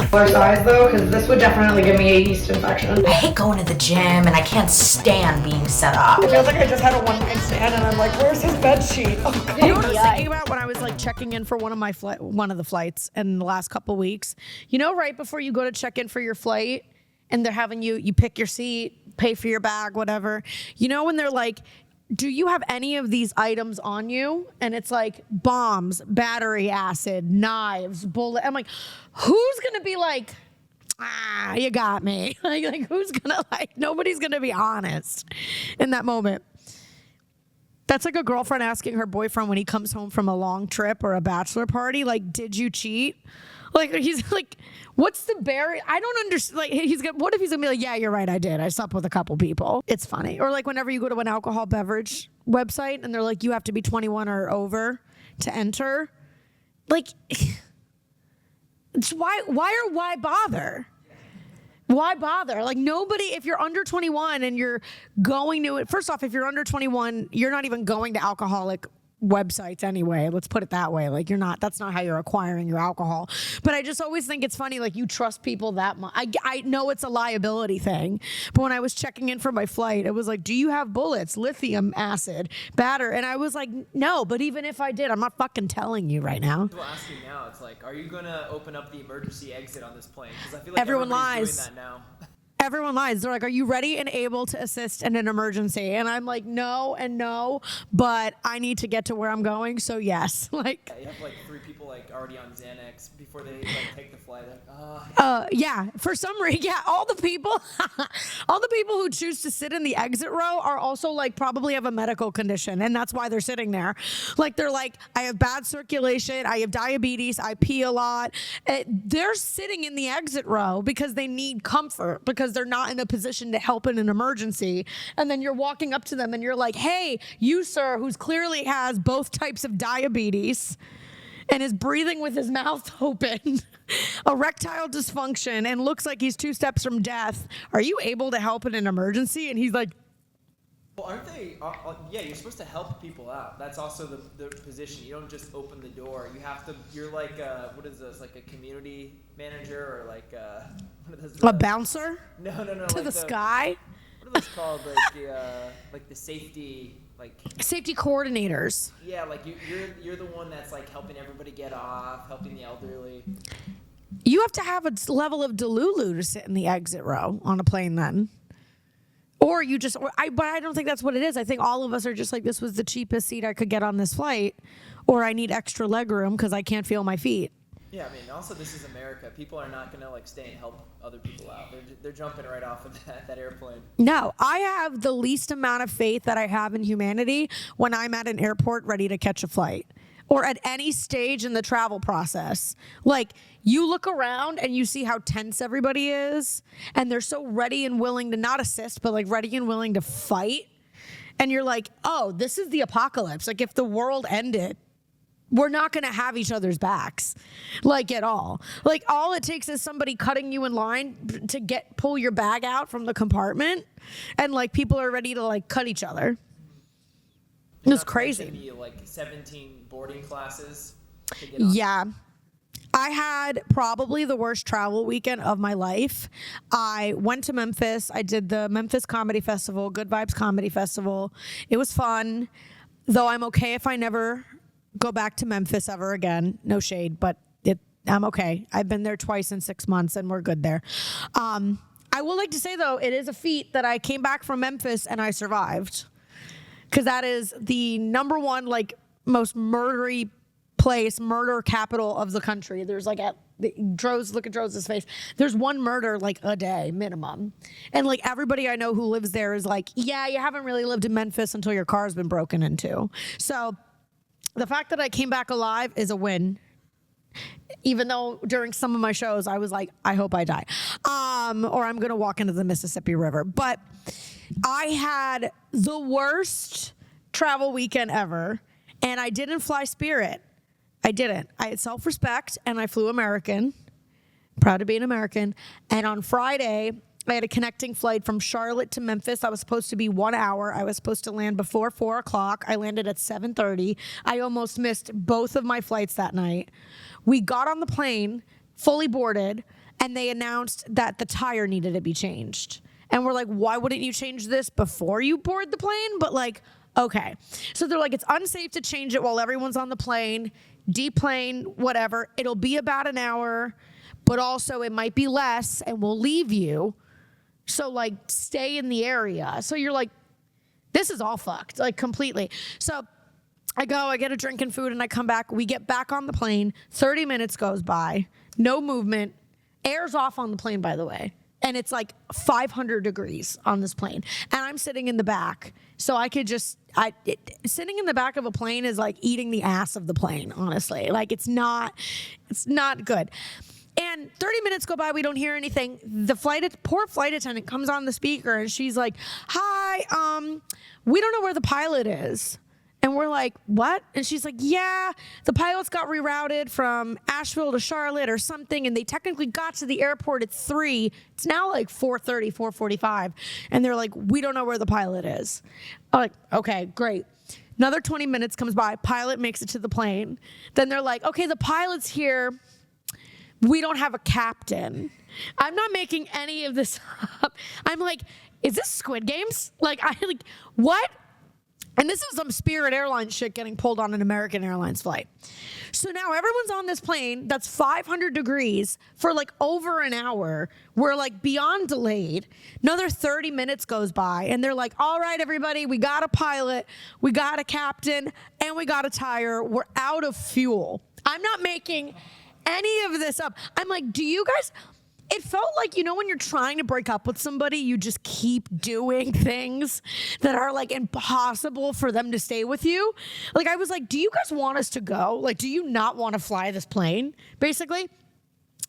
size though, because this would definitely give me a yeast infection. I hate going to the gym and I can't stand being set up. It feels like I just had a one-night stand and I'm like, where's his bed sheet? Oh, You know what I was thinking about when I was like checking in for one of the flights in the last couple weeks? You know, right before you go to check in for your flight and they're having you pick your seat, pay for your bag, whatever. You know when they're like, do you have any of these items on you? And it's like bombs, battery acid, knives, bullet. I'm like, who's gonna be like, you got me? Like who's gonna nobody's gonna be honest in that moment. That's like a girlfriend asking her boyfriend when he comes home from a long trip or a bachelor party, like, did you cheat? Like, he's like, what's the barrier? I don't understand. Like, what if he's gonna be like, yeah, you're right, I did. I slept with a couple people. It's funny. Or like whenever you go to an alcohol beverage website and they're like, you have to be 21 or over to enter. Like, it's why bother? Why bother? Like nobody, if you're under 21 and you're going to it, first off, if you're under 21, you're not even going to alcoholic websites anyway. Let's put it that way. Like that's not how you're acquiring your alcohol. But I just always think it's funny, like you trust people that much. I know it's a liability thing, but when I was checking in for my flight, it was like, do you have bullets, lithium acid, batter? And I was like, no, but even if I did, I'm not fucking telling you right now. People ask you now, it's like, are you gonna open up the emergency exit on this plane? Because I feel like everyone lies. Doing that now. Everyone lies. They're like, are you ready and able to assist in an emergency? And I'm like, no and no, but I need to get to where I'm going, so yes. Like, yeah, you have like 3 people like already on Xanax before they like take the flight. Yeah, for some reason, yeah, all the people who choose to sit in the exit row are also like probably have a medical condition, and that's why they're sitting there. Like they're like, I have bad circulation, I have diabetes, I pee a lot. They're sitting in the exit row because they need comfort, because they're not in a position to help in an emergency. And then you're walking up to them and you're like, hey, you sir, who's clearly has both types of diabetes and is breathing with his mouth open, erectile dysfunction, and looks like he's 2 steps from death, are you able to help in an emergency? And he's like, well, aren't they? Yeah, you're supposed to help people out. That's also the position. You don't just open the door. You have to. You're like, what is this? Like a community manager or like what are those? A bouncer? No. To like the sky? What are those called? Like the safety. Like safety coordinators. Yeah, like you're the one that's like helping everybody get off, helping the elderly. You have to have a level of delulu to sit in the exit row on a plane then. Or you just, but I don't think that's what it is. I think all of us are just like, this was the cheapest seat I could get on this flight, or I need extra leg room because I can't feel my feet. Yeah, I mean, also this is America. People are not going to like stay and help other people out. They're jumping right off of that airplane. No, I have the least amount of faith that I have in humanity when I'm at an airport ready to catch a flight, or at any stage in the travel process. Like, you look around and you see how tense everybody is, and they're so ready and willing to not assist, but like ready and willing to fight. And you're like, oh, this is the apocalypse. Like, if the world ended, we're not going to have each other's backs, like, at all. Like, all it takes is somebody cutting you in line to pull your bag out from the compartment, and like people are ready to like cut each other. It's crazy. Maybe like 17 boarding classes to get on. Yeah. I had probably the worst travel weekend of my life. I went to Memphis. I did the Memphis Comedy Festival, Good Vibes Comedy Festival. It was fun, though I'm okay if I never go back to Memphis ever again. No shade, but I'm okay. I've been there twice in 6 months and we're good there. I would like to say, though, it is a feat that I came back from Memphis and I survived. Because that is the number one, like, most murdery place, murder capital of the country. There's like, look at Dro's face. There's one murder like a day minimum. And like everybody I know who lives there is like, yeah, you haven't really lived in Memphis until your car's been broken into. So the fact that I came back alive is a win. Even though during some of my shows, I was like, I hope I die. Or I'm going to walk into the Mississippi River. But I had the worst travel weekend ever. And I didn't fly Spirit. I didn't. I had self-respect and I flew American. Proud to be an American. And on Friday, I had a connecting flight from Charlotte to Memphis. I was supposed to be 1 hour. I was supposed to land before 4 o'clock. I landed at 7:30. I almost missed both of my flights that night. We got on the plane, fully boarded, and they announced that the tire needed to be changed. And we're like, why wouldn't you change this before you board the plane? But like, okay. So they're like, it's unsafe to change it while everyone's on the plane, deplane, whatever. It'll be about an hour, but also it might be less and we'll leave you. So like, stay in the area. So you're like, this is all fucked, like completely. So I go, I get a drink and food and I come back. We get back on the plane. 30 minutes goes by, no movement. Air's off on the plane, by the way. And it's like 500 degrees on this plane. And I'm sitting in the back. So I could just, sitting in the back of a plane is like eating the ass of the plane, honestly. Like it's not good. And 30 minutes go by, we don't hear anything. The poor flight attendant comes on the speaker and she's like, hi, we don't know where the pilot is. And we're like, what? And she's like, yeah, the pilots got rerouted from Asheville to Charlotte or something, and they technically got to the airport at 3. It's now like 4:30, 4:45. And they're like, we don't know where the pilot is. I'm like, okay, great. Another 20 minutes comes by, pilot makes it to the plane. Then they're like, okay, the pilot's here. We don't have a captain. I'm not making any of this up. I'm like, is this Squid Games? Like, what? And this is some Spirit Airlines shit getting pulled on an American Airlines flight. So now everyone's on this plane that's 500 degrees for like over an hour. We're like beyond delayed. Another 30 minutes goes by and they're like, all right, everybody, we got a pilot, we got a captain, and we got a tire. We're out of fuel. I'm not making any of this up. I'm like, do you guys... It felt like, you know, when you're trying to break up with somebody, you just keep doing things that are like impossible for them to stay with you. Like, I was like, do you guys want us to go? Like, do you not want to fly this plane? Basically,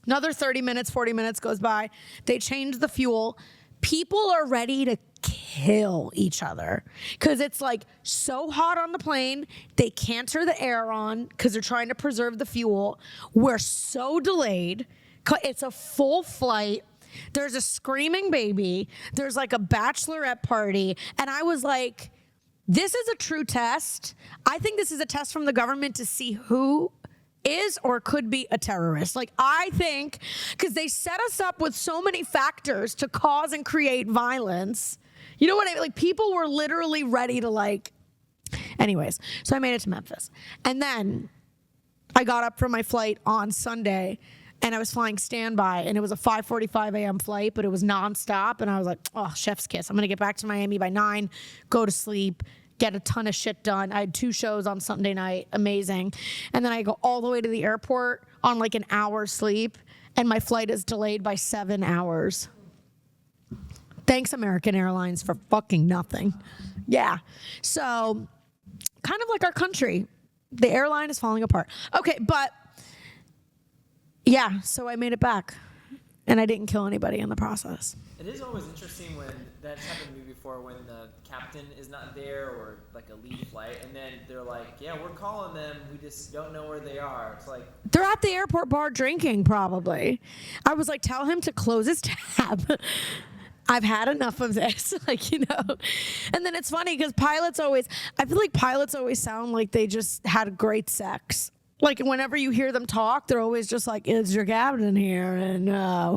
another 30 minutes, 40 minutes goes by. They change the fuel. People are ready to kill each other because it's like so hot on the plane. They can't turn the air on because they're trying to preserve the fuel. We're so delayed. It's a full flight. There's a screaming baby. There's like a bachelorette party. And I was like, this is a true test. I think this is a test from the government to see who is or could be a terrorist. Like, I think, because they set us up with so many factors to cause and create violence. You know what I mean? Like, people were literally ready to like, anyways. So I made it to Memphis. And then I got up from my flight on Sunday and I was flying standby, and it was a 5:45 a.m. flight, but it was nonstop. And I was like, oh, chef's kiss. I'm going to get back to Miami by 9, go to sleep, get a ton of shit done. I had 2 shows on Sunday night. Amazing. And then I go all the way to the airport on like an hour's sleep, and my flight is delayed by 7 hours. Thanks, American Airlines, for fucking nothing. Yeah. So kind of like our country. The airline is falling apart. Okay, but... yeah, so I made it back, and I didn't kill anybody in the process. It is always interesting when that's happened to me before, when the captain is not there or like a lead flight, and then they're like, yeah, we're calling them, we just don't know where they are. It's like, they're at the airport bar drinking, probably. I was like, tell him to close his tab. I've had enough of this, like, you know. And then it's funny because I feel like pilots always sound like they just had great sex. Like, whenever you hear them talk, they're always just like, it's your captain here, and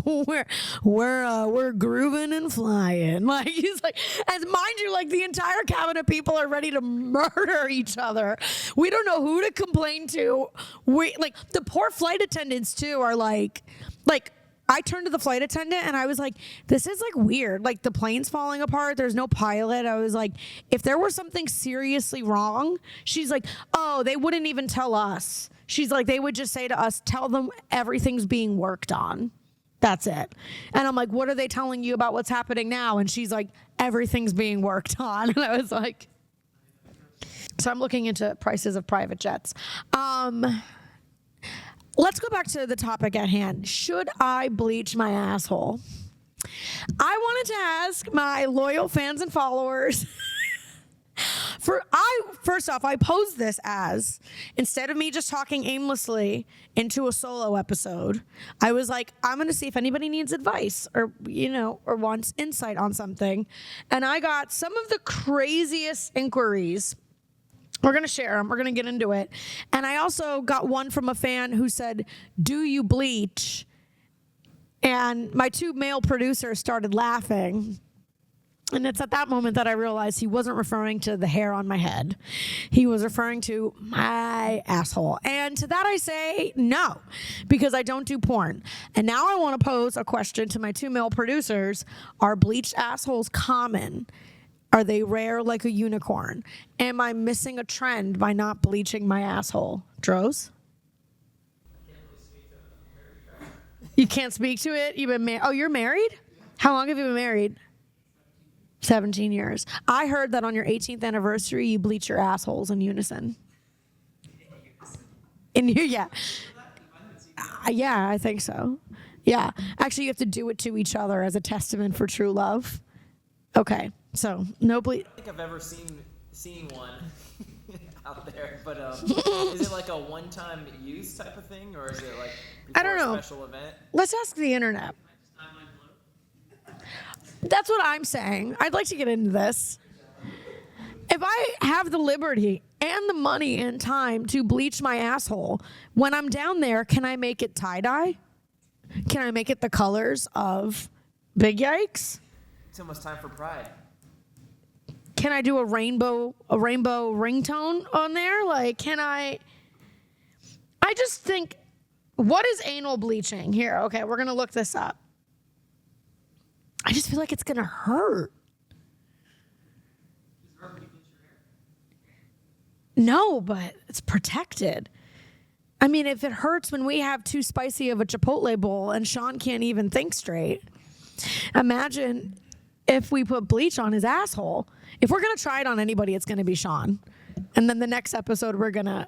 we're grooving and flying. Like, he's like, and mind you, like, the entire cabin of people are ready to murder each other. We don't know who to complain to. Like, the poor flight attendants, too, are like, I turned to the flight attendant and I was like, this is like weird. Like, the plane's falling apart. There's no pilot. I was like, if there was something seriously wrong, she's like, oh, they wouldn't even tell us. She's like, they would just say to us, tell them everything's being worked on. That's it. And I'm like, what are they telling you about what's happening now? And she's like, everything's being worked on. And I was like, so I'm looking into prices of private jets. Let's go back to the topic at hand. Should I bleach my asshole? I wanted to ask my loyal fans and followers. First off, I posed this as, instead of me just talking aimlessly into a solo episode, I was like, I'm going to see if anybody needs advice or wants insight on something. And I got some of the craziest inquiries. We're going to share them. We're going to get into it. And I also got one from a fan who said, do you bleach? And my two male producers started laughing. And it's at that moment that I realized he wasn't referring to the hair on my head. He was referring to my asshole. And to that I say no, because I don't do porn. And now I want to pose a question to my two male producers. Are bleached assholes common? Are they rare like a unicorn? Am I missing a trend by not bleaching my asshole? Dros? You can't speak to it? You've been oh, you're married? How long have you been married? 17 years. I heard that on your 18th anniversary, you bleach your assholes in unison. Yeah. Yeah, I think so. Yeah. Actually, you have to do it to each other as a testament for true love. Okay. So, no bleach. I don't think I've ever seen one out there, but is it like a one-time use type of thing, or is it like I don't know. A special event? Let's ask the internet. That's what I'm saying. I'd like to get into this. If I have the liberty and the money and time to bleach my asshole, when I'm down there, can I make it tie-dye? Can I make it the colors of Big Yikes? It's almost time for Pride. Can I do a rainbow ringtone on there? Like, can I just think, what is anal bleaching? Here, okay, we're going to look this up. I just feel like it's going to hurt. No, but it's protected. I mean, if it hurts when we have too spicy of a Chipotle bowl and Sean can't even think straight, imagine if we put bleach on his asshole. If we're going to try it on anybody, it's going to be Sean. And then the next episode, we're going to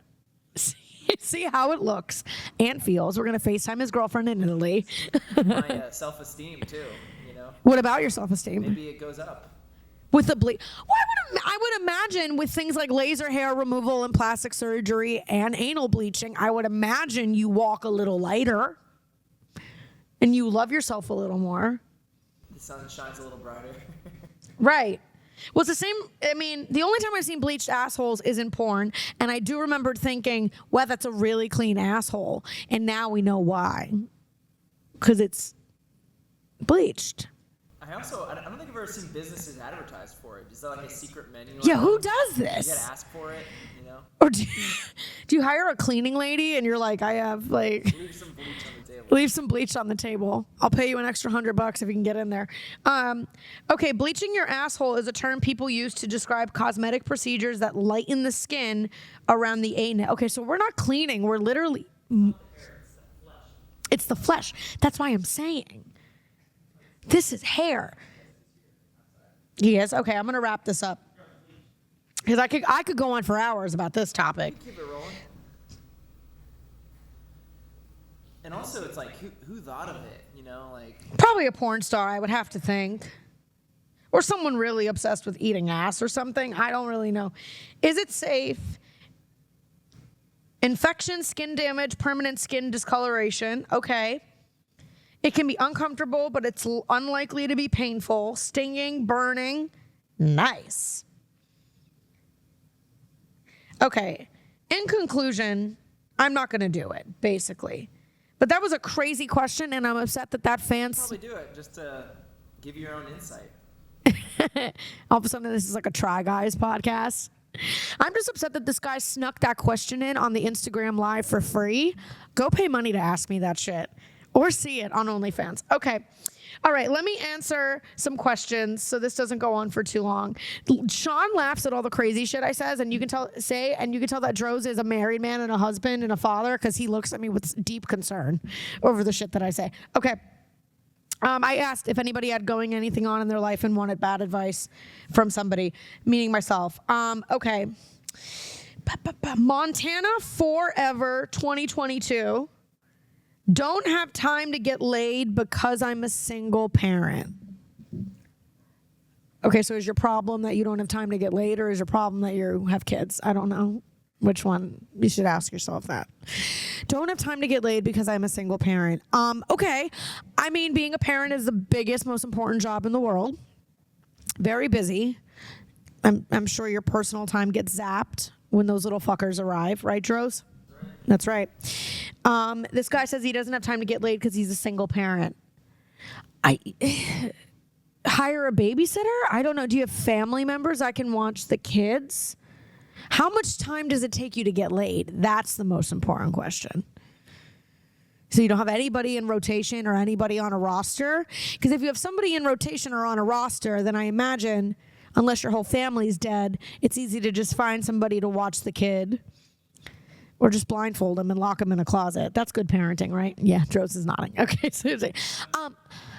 see how it looks and feels. We're going to FaceTime his girlfriend in Italy. My self-esteem, too. What about your self-esteem? Maybe it goes up. With the bleach. Well, I would imagine with things like laser hair removal and plastic surgery and anal bleaching, I would imagine you walk a little lighter and you love yourself a little more. The sun shines a little brighter. Right. Well, it's the same. I mean, the only time I've seen bleached assholes is in porn. And I do remember thinking, wow, that's a really clean asshole. And now we know why. Because it's bleached. I don't think I've ever seen businesses advertise for it. Is that like a secret menu? Yeah, who does this? You gotta ask for it, you know? Or do you hire a cleaning lady and you're like, I have like... Leave some bleach on the table. Leave some bleach on the table. I'll pay you an extra $100 if you can get in there. Okay, bleaching your asshole is a term people use to describe cosmetic procedures that lighten the skin around the anus. Okay, so we're not cleaning. We're literally... It's the flesh. That's why I'm saying. This is hair. Yes. Okay, I'm gonna wrap this up because I could go on for hours about this topic. Keep it rolling. And also, it's like who thought of it? You know, like probably a porn star, I would have to think, or someone really obsessed with eating ass or something. I don't really know. Is it safe? Infection, skin damage, permanent skin discoloration. Okay. It can be uncomfortable, but it's unlikely to be painful. Stinging, burning. Nice. Okay. In conclusion, I'm not going to do it, basically. But that was a crazy question, and I'm upset that fans... Probably do it just to give you your own insight. All of a sudden, this is like a Try Guys podcast. I'm just upset that this guy snuck that question in on the Instagram Live for free. Go pay money to ask me that shit. Or see it on OnlyFans. Okay. All right, let me answer some questions so this doesn't go on for too long. Sean laughs at all the crazy shit I says, and you can tell that Dros is a married man and a husband and a father because he looks at me with deep concern over the shit that I say. Okay. I asked if anybody had going anything on in their life and wanted bad advice from somebody, meaning myself. Okay. Montana Forever 2022. Don't have time to get laid because I'm a single parent. Okay, so is your problem that you don't have time to get laid, or is your problem that you have kids? I don't know which one. You should ask yourself that. Don't have time to get laid because I'm a single parent. Okay. I mean, being a parent is the biggest, most important job in the world. Very busy. I'm sure your personal time gets zapped when those little fuckers arrive, right, Dros? That's right. This guy says he doesn't have time to get laid because he's a single parent. Hire a babysitter? I don't know. Do you have family members that can watch the kids? How much time does it take you to get laid? That's the most important question. So you don't have anybody in rotation or anybody on a roster? Because if you have somebody in rotation or on a roster, then I imagine, unless your whole family's dead, it's easy to just find somebody to watch the kid. Or just blindfold them and lock them in a closet. That's good parenting, right? Yeah, Dros is nodding. Okay, Susie.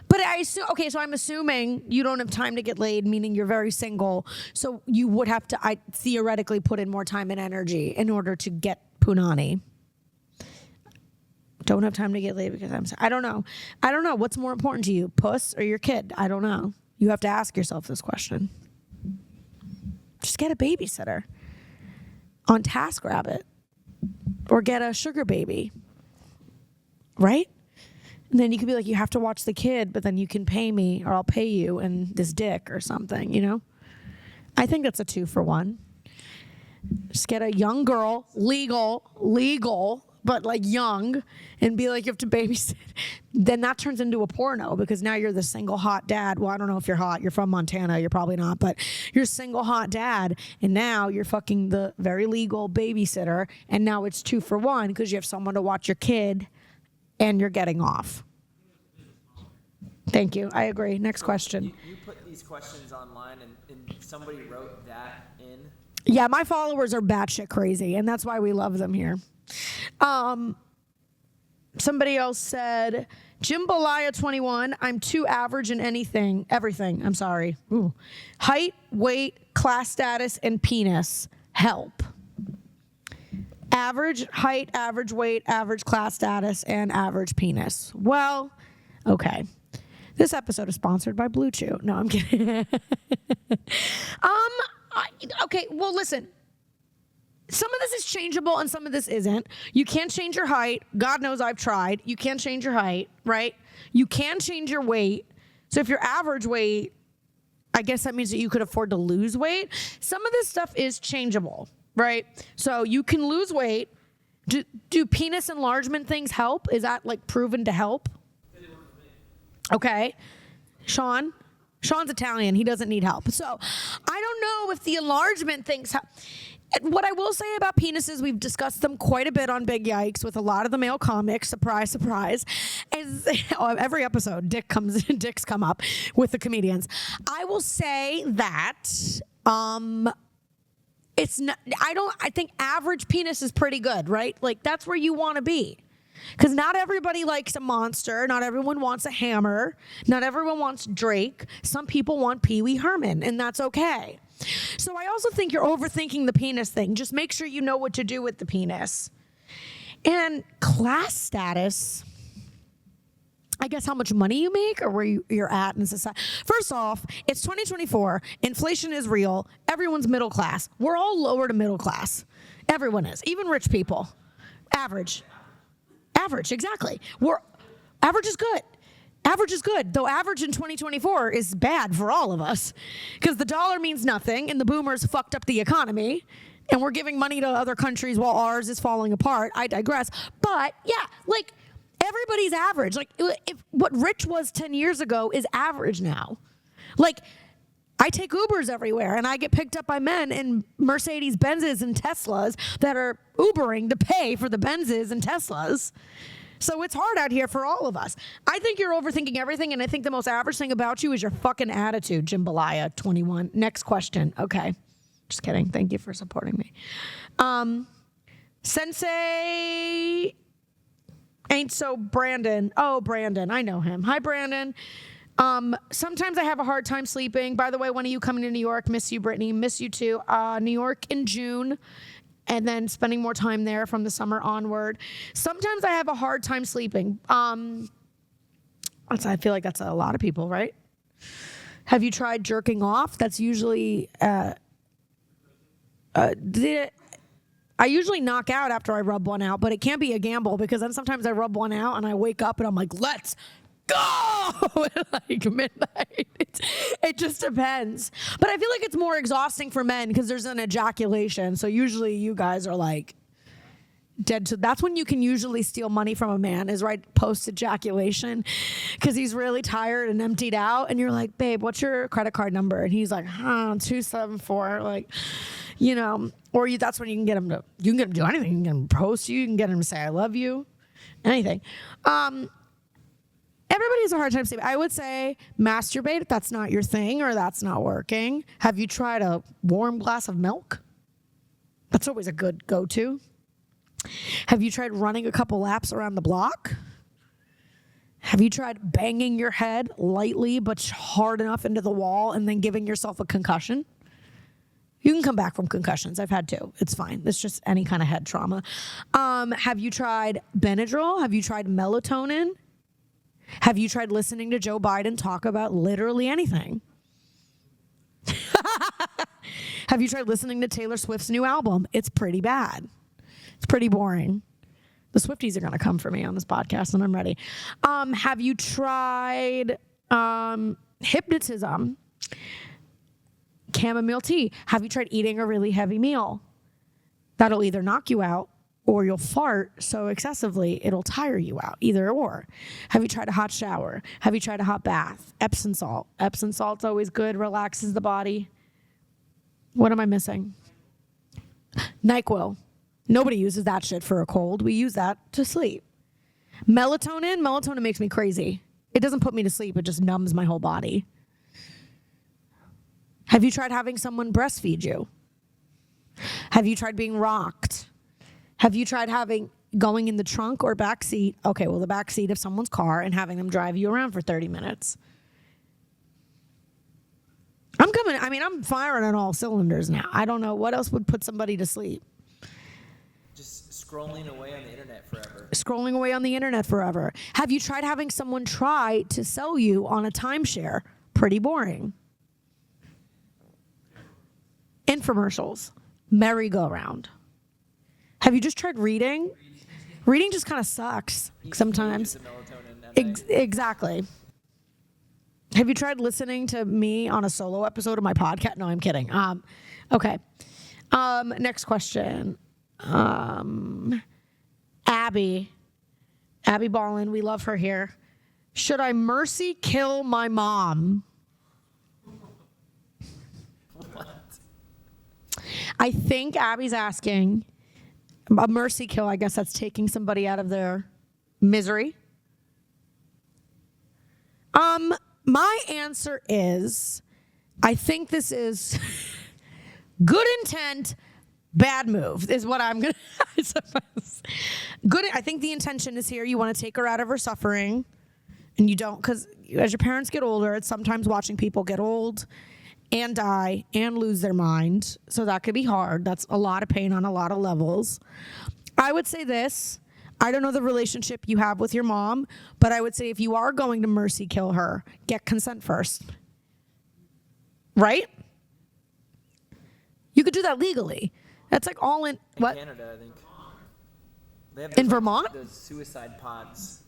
But I assume, okay, so I'm assuming you don't have time to get laid, meaning you're very single. So you would have to, theoretically put in more time and energy in order to get punani. Don't have time to get laid because I don't know. I don't know. What's more important to you, puss or your kid? I don't know. You have to ask yourself this question. Just get a babysitter on TaskRabbit. Or get a sugar baby, right? And then you could be like, you have to watch the kid, but then you can pay me or I'll pay you in this dick or something, you know? I think that's a 2-for-1. Just get a young girl, legal, but like young, and be like, you have to babysit. Then that turns into a porno because now you're the single hot dad. Well, I don't know if you're hot. You're from Montana. You're probably not, but you're single hot dad. And now you're fucking the very legal babysitter. And now it's 2-for-1 because you have someone to watch your kid and you're getting off. Thank you. I agree. Next question. You put these questions online and somebody wrote that in? Yeah, my followers are batshit crazy, and that's why we love them here. Somebody else said, Jimbalaya 21, I'm too average in everything. I'm sorry. Ooh. Height, weight, class status, and penis. Help. Average height, average weight, average class status, and average penis. Well, okay. This episode is sponsored by Blue Chew. No, I'm kidding. Okay, well, listen. Some of this is changeable and some of this isn't. You can't change your height. God knows I've tried. You can't change your height, right? You can change your weight. So if you're average weight, I guess that means that you could afford to lose weight. Some of this stuff is changeable, right? So you can lose weight. Do penis enlargement things help? Is that like proven to help? Okay. Sean's Italian. He doesn't need help. So I don't know if the enlargement things help. What I will say about penises, we've discussed them quite a bit on Big Yikes with a lot of the male comics. Surprise, surprise. Every episode, dicks come up with the comedians. I will say that it's not. I think average penis is pretty good, right? Like that's where you want to be. Because not everybody likes a monster. Not everyone wants a hammer. Not everyone wants Drake. Some people want Pee Wee Herman, and that's okay. So I also think you're overthinking the penis thing. Just make sure you know what to do with the penis. And class status, I guess how much money you make or where you're at in society. First off, it's 2024. Inflation is real. Everyone's middle class. We're all lower to middle class. Everyone is, even rich people. Average, exactly. Average is good. Average is good, though average in 2024 is bad for all of us because the dollar means nothing and the boomers fucked up the economy and we're giving money to other countries while ours is falling apart. I digress. But yeah, like everybody's average. Like if what rich was 10 years ago is average now. Like I take Ubers everywhere and I get picked up by men in Mercedes Benzes and Teslas that are Ubering to pay for the Benzes and Teslas. So it's hard out here for all of us. I think you're overthinking everything, and I think the most average thing about you is your fucking attitude, Jimbalaya 21. Next question. Okay. Just kidding. Thank you for supporting me. Sensei ain't so Brandon. Oh, Brandon. I know him. Hi, Brandon. Sometimes I have a hard time sleeping. By the way, when are you coming to New York? Miss you, Brittany. Miss you too. New York in June. And then spending more time there from the summer onward. Sometimes I have a hard time sleeping. I feel like that's a lot of people, right? Have you tried jerking off? That's usually... I usually knock out after I rub one out, but it can't be a gamble because then sometimes I rub one out and I wake up and I'm like, let's go at like midnight. It just depends. But I feel like it's more exhausting for men because there's an ejaculation. So usually you guys are like, dead to, that's when you can usually steal money from a man, is right post ejaculation, because he's really tired and emptied out, and you're like, babe, what's your credit card number? And he's like, 274, like, you know, or that's when you can get him to do anything. You can get him to post you can get him to say I love you, anything. Everybody has a hard time sleeping. I would say masturbate if that's not your thing or that's not working. Have you tried a warm glass of milk? That's always a good go-to. Have you tried running a couple laps around the block? Have you tried banging your head lightly but hard enough into the wall and then giving yourself a concussion? You can come back from concussions. I've had two. It's fine. It's just any kind of head trauma. Have you tried Benadryl? Have you tried melatonin? Have you tried listening to Joe Biden talk about literally anything? Have you tried listening to Taylor Swift's new album? It's pretty bad. It's pretty boring. The Swifties are going to come for me on this podcast, and I'm ready. Have you tried hypnotism? Chamomile tea. Have you tried eating a really heavy meal? That'll either knock you out or you'll fart so excessively it'll tire you out. Either or. Have you tried a hot shower? Have you tried a hot bath? Epsom salt. Epsom salt's always good, relaxes the body. What am I missing? NyQuil. Nobody uses that shit for a cold. We use that to sleep. Melatonin makes me crazy. It doesn't put me to sleep. It just numbs my whole body. Have you tried having someone breastfeed you? Have you tried being rocked? Have you tried going in the trunk or back seat? Okay, well, the back seat of someone's car and having them drive you around for 30 minutes. I'm firing on all cylinders now. I don't know what else would put somebody to sleep. Just scrolling away on the internet forever. Scrolling away on the internet forever. Have you tried having someone try to sell you on a timeshare? Pretty boring. Infomercials. Merry-go-round. Have you just tried reading? Reading just kind of sucks sometimes. Exactly. Have you tried listening to me on a solo episode of my podcast? No, I'm kidding. Okay. Next question. Abby Ballin, we love her here. Should I mercy kill my mom? What? I think Abby's asking a mercy kill. I guess that's taking somebody out of their misery. My answer is, I think this is good intent, bad move is what I'm going to good. I think the intention is here. You want to take her out of her suffering, and you don't, because as your parents get older, it's sometimes watching people get old and die and lose their mind. So that could be hard. That's a lot of pain on a lot of levels. I would say this. I don't know the relationship you have with your mom, but I would say if you are going to mercy kill her, get consent first. Right? You could do that legally. That's like all in what? Canada, I think. They have in Vermont? Those suicide pods.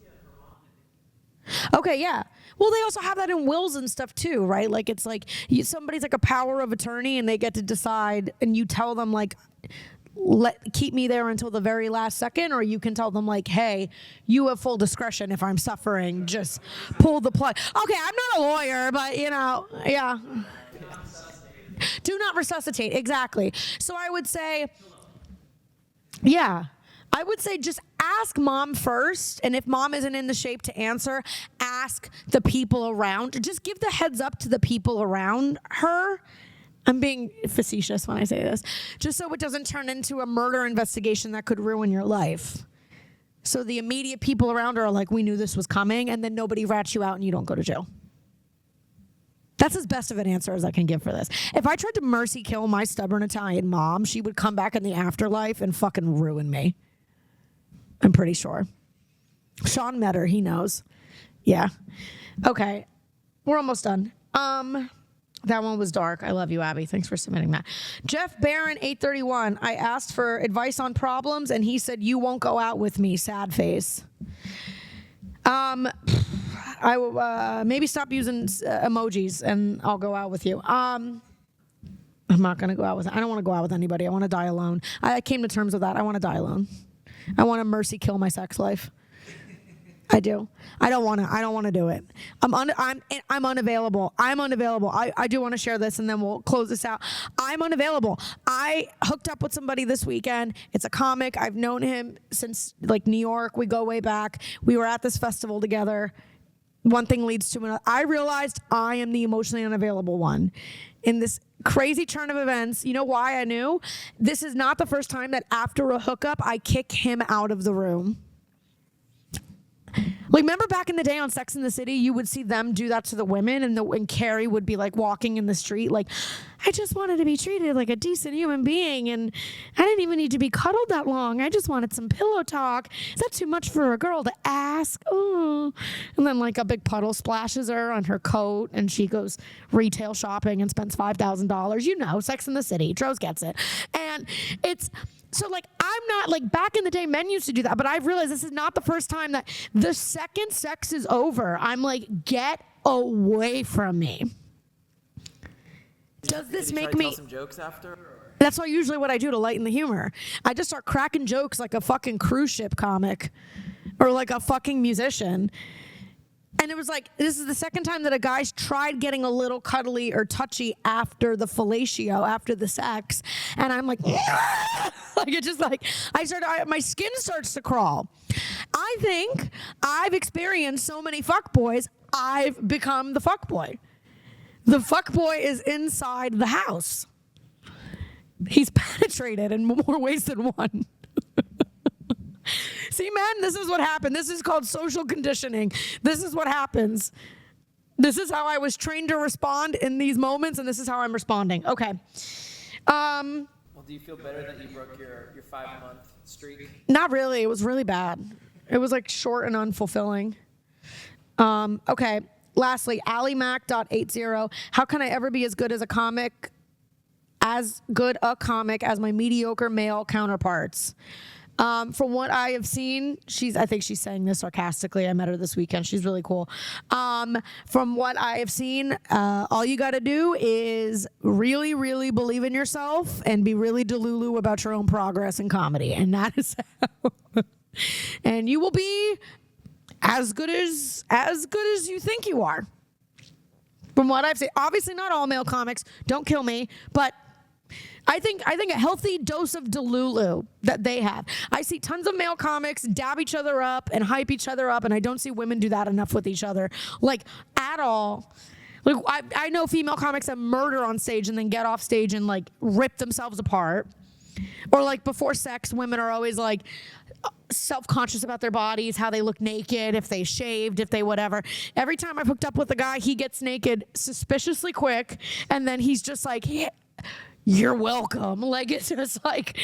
Okay, yeah. Well, they also have that in wills and stuff too, right? Like it's like somebody's like a power of attorney and they get to decide, and you tell them like, keep me there until the very last second, or you can tell them like, hey, you have full discretion if I'm suffering, just pull the plug. Okay, I'm not a lawyer, but yeah. Do not resuscitate, exactly. So I would say, just ask mom first, and if mom isn't in the shape to answer, ask the people around. Just give the heads up to the people around her. I'm being facetious when I say this, just so it doesn't turn into a murder investigation that could ruin your life. So the immediate people around her are like, we knew this was coming, and then nobody rats you out and you don't go to jail. That's as best of an answer as I can give for this. If I tried to mercy kill my stubborn Italian mom, she would come back in the afterlife and fucking ruin me. I'm pretty sure. Sean met her, he knows. Yeah. Okay. We're almost done. That one was dark. I love you, Abby. Thanks for submitting that. Jeff Barron, 831. I asked for advice on problems, and he said, you won't go out with me. Sad face. I will maybe stop using emojis, and I'll go out with you. I'm not going to go out with... I don't want to go out with anybody. I want to die alone. I came to terms with that. I want to die alone. I want to mercy kill my sex life. I do. I don't want to do it. I'm unavailable. I'm unavailable. I do want to share this and then we'll close this out. I'm unavailable. I hooked up with somebody this weekend. It's a comic. I've known him since like New York. We go way back. We were at this festival together. One thing leads to another. I realized I am the emotionally unavailable one. In this crazy turn of events, you know why I knew? This is not the first time that after a hookup, I kick him out of the room. Like, remember back in the day on Sex and the City, you would see them do that to the women, and Carrie would be like walking in the street like, I just wanted to be treated like a decent human being, and I didn't even need to be cuddled that long. I just wanted some pillow talk. Is that too much for a girl to ask? Oh. And then like a big puddle splashes her on her coat, and she goes retail shopping and spends $5,000. You know, Sex and the City. Dros gets it. And it's... So, like, I'm not, like, back in the day, men used to do that, but I've realized this is not the first time that the second sex is over, I'm like, get away from me. Does this make me... Tell some jokes after? Or? That's usually what I do to lighten the humor. I just start cracking jokes like a fucking cruise ship comic or like a fucking musician. And it was like, this is the second time that a guy's tried getting a little cuddly or touchy after the fellatio, after the sex. And I'm like, like it just like, my skin starts to crawl. I think I've experienced so many fuckboys, I've become the fuckboy. The fuckboy is inside the house. He's penetrated in more ways than one. See, man, this is what happened. This is called social conditioning. This is what happens. This is how I was trained to respond in these moments, and this is how I'm responding. Okay. Well, do you feel better that you broke your 5-month streak? Not really. It was really bad. It was like short and unfulfilling. Okay. Lastly, AllieMac.80. How can I ever be as good a comic as my mediocre male counterparts? From what I have seen, I think she's saying this sarcastically. I met her this weekend. She's really cool. From what I have seen, all you got to do is really, really believe in yourself and be really delulu about your own progress in comedy. And that is how. And you will be as good as you think you are. From what I've seen, obviously not all male comics. Don't kill me, but I think a healthy dose of delulu that they have. I see tons of male comics dab each other up and hype each other up, and I don't see women do that enough with each other, like, at all. Like, I know female comics that murder on stage and then get off stage and, like, rip themselves apart. Or, like, before sex, women are always, like, self-conscious about their bodies, how they look naked, if they shaved, if they whatever. Every time I've hooked up with a guy, he gets naked suspiciously quick, and then he's just like... Yeah, you're welcome. Like, it's just like,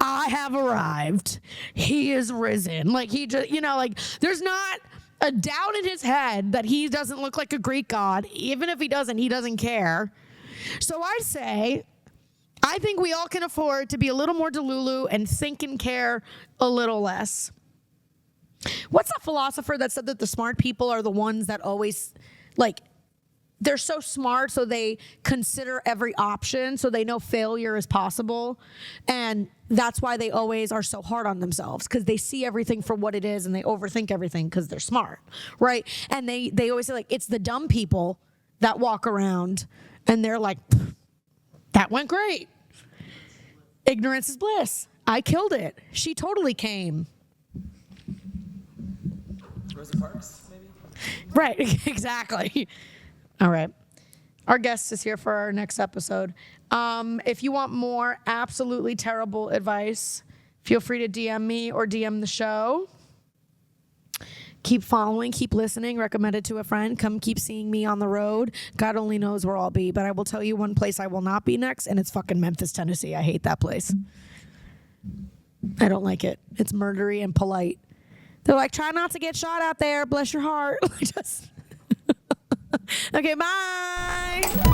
I have arrived. He is risen. Like, he just, like, there's not a doubt in his head that he doesn't look like a Greek god. Even if he doesn't care. So I say, I think we all can afford to be a little more delulu and think and care a little less. What's that philosopher that said that the smart people are the ones that always, like, they're so smart, so they consider every option, so they know failure is possible. And that's why they always are so hard on themselves, because they see everything for what it is and they overthink everything because they're smart, right? And they always say, like, it's the dumb people that walk around and they're like, that went great. Ignorance is bliss. I killed it. She totally came. Rosa Parks, maybe? Right, exactly. All right. Our guest is here for our next episode. If you want more absolutely terrible advice, feel free to DM me or DM the show. Keep following, keep listening, recommend it to a friend. Come keep seeing me on the road. God only knows where I'll be, but I will tell you one place I will not be next, and it's fucking Memphis, Tennessee. I hate that place. I don't like it. It's murdery and polite. They're like, try not to get shot out there. Bless your heart. Just... Okay, bye.